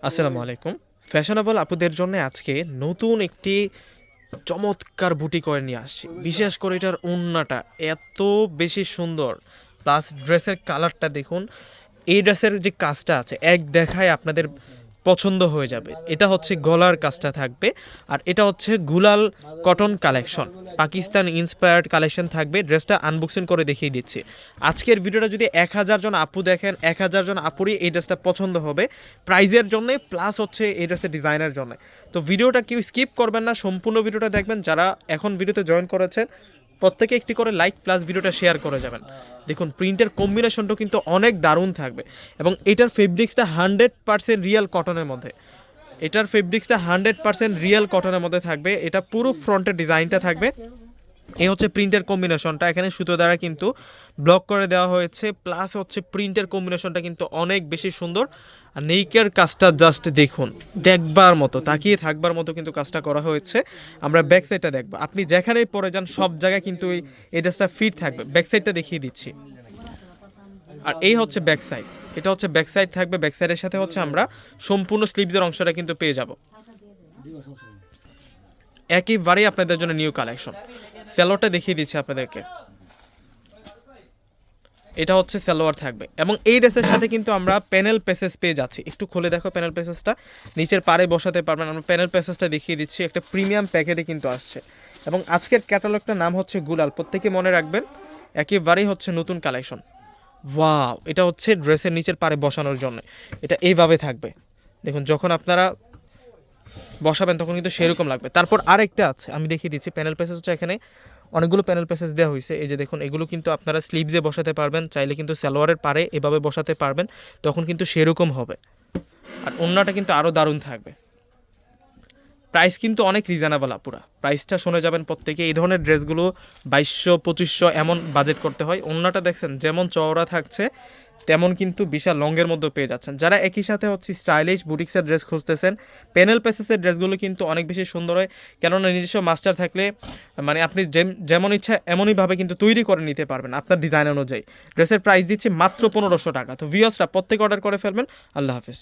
আসসালামু আলাইকুম। ফ্যাশনেবল আপুদের জন্য আজকে নতুন একটি চমৎকার বুটিক ওয়্যার নিয়ে আসছি। বিশেষ করে এটার ওড়নাটা এত বেশি সুন্দর, প্লাস ড্রেসের কালারটা দেখুন। এই ড্রেসের যে কাজটা আছে এক দেখায় আপনাদের পছন্দ হয়ে যাবে। এটা হচ্ছে গলার কাজটা থাকবে, আর এটা হচ্ছে গুলাল cotton collection, Pakistan inspired collection থাকবে। ড্রেসটা আনবক্সিং করে দেখিয়ে দিচ্ছি। আজকের ভিডিওটা যদি 1000 জন আপু দেখেন, 1000 জন আপুরই এই ড্রেসটা পছন্দ হবে প্রাইজের জন্য, প্লাস হচ্ছে এই ড্রেসের ডিজাইনের জন্য। তো ভিডিওটা কেউ স্কিপ করবেন না, সম্পূর্ণ ভিডিওটা দেখবেন। যারা এখন ভিডিওতে জয়েন করেছেন প্রত্যেকে একটি করে লাইক প্লাস ভিডিওটা শেয়ার করে যাবেন। দেখুন প্রিন্টের কম্বিনেশনটা কিন্তু অনেক দারুণ থাকবে, এবং এটার ফেব্রিক্সটা 100% রিয়েল কটনের মধ্যে। এটার ফেব্রিক্সটা 100% রিয়েল কটনের মধ্যে থাকবে। এটা পুরো ফ্রন্টের ডিজাইনটা থাকবে। এই হচ্ছে প্রিন্টের কম্বিনেশনটা, এখানে সুতো দ্বারা কিন্তু ব্লক করে দেওয়া হয়েছে, প্লাস হচ্ছে প্রিন্টের কম্বিনেশনটা কিন্তু অনেক বেশি সুন্দর। আর নেইকের কাজটা জাস্ট দেখুন, দেখবার মতো, তাকিয়ে থাকবার মতো কিন্তু কাজটা করা হয়েছে। আমরা ব্যাক সাইডটা দেখবো, আপনি যেখানেই পরে যান সব জায়গায় কিন্তু এই ড্রেসটা ফিট থাকবে। ব্যাক সাইডটা দেখিয়ে দিচ্ছি। আর এই হচ্ছে ব্যাক সাইড, এটা হচ্ছে ব্যাক সাইড থাকবে। ব্যাক সাইডের সাথে হচ্ছে আমরা সম্পূর্ণ স্লিভসের অংশটা কিন্তু পেয়ে যাব। একেবারেই আপনাদের জন্য নিউ কালেকশন। স্যালোয়ারটা দেখিয়ে দিচ্ছি আপনাদেরকে। এটা হচ্ছে সালোয়ার থাকবে, এবং এই ড্রেসের সাথে কিন্তু আমরা প্যানেল পেসেস পেয়ে যাচ্ছি। একটু খুলে দেখো প্যানেল পেসেসটা, নিচের পাড়ে বসাতে পারবেন। আমরা প্যানেল পেসেসটা দেখিয়ে দিচ্ছি, একটা প্রিমিয়াম প্যাকেটে কিন্তু আসছে। এবং আজকের ক্যাটালগটার নাম হচ্ছে গুলাল, প্রত্যেকে মনে রাখবেন। একেবারেই হচ্ছে নতুন কালেকশন। ওয়াও, এটা হচ্ছে ড্রেসের নিচের পাড়ে বসানোর জন্য। এটা এইভাবে থাকবে, দেখুন যখন আপনারা বসাবেন তখন কিন্তু সেরকম লাগবে। তারপর আরেকটা আছে, আমি দেখিয়ে দিচ্ছি। প্যানেল পেসেস হচ্ছে এখানে অনেকগুলো প্যানেল পেসেস দেওয়া হয়েছে। এই যে দেখুন, এগুলো কিন্তু আপনারা স্লিভসে বসাতে পারবেন, চাইলে কিন্তু সালোয়ারের পারে এভাবে বসাতে পারবেন, তখন কিন্তু সেরকম হবে। আর ওড়নাটা কিন্তু আরও দারুণ থাকবে। প্রাইস কিন্তু অনেক রিজনেবল আপুরা, প্রাইসটা শুনে যাবেন প্রত্যেকে। এই ধরনের ড্রেসগুলো 2200 2500 এমন বাজেট করতে হয়। ওড়নাটা দেখছেন যেমন চওড়া থাকছে, তেমন কিন্তু বিশাল লংয়ের মধ্যে পেয়ে যাচ্ছেন। যারা একই সাথে হচ্ছে স্টাইলিশ বুটিক্সের ড্রেস খুঁজতেছেন, প্যানেল পেসেসের ড্রেসগুলো কিন্তু অনেক বেশি সুন্দর হয়। কেননা নিজস্ব মাস্টার থাকলে মানে আপনি যেমন ইচ্ছা এমনইভাবে কিন্তু তৈরি করে নিতে পারবেন আপনার ডিজাইন অনুযায়ী। ড্রেসের প্রাইস দিচ্ছি মাত্র 1500 টাকা। তো ভিউয়ার্সরা প্রত্যেকে অর্ডার করে ফেলবেন। আল্লাহ হাফেজ।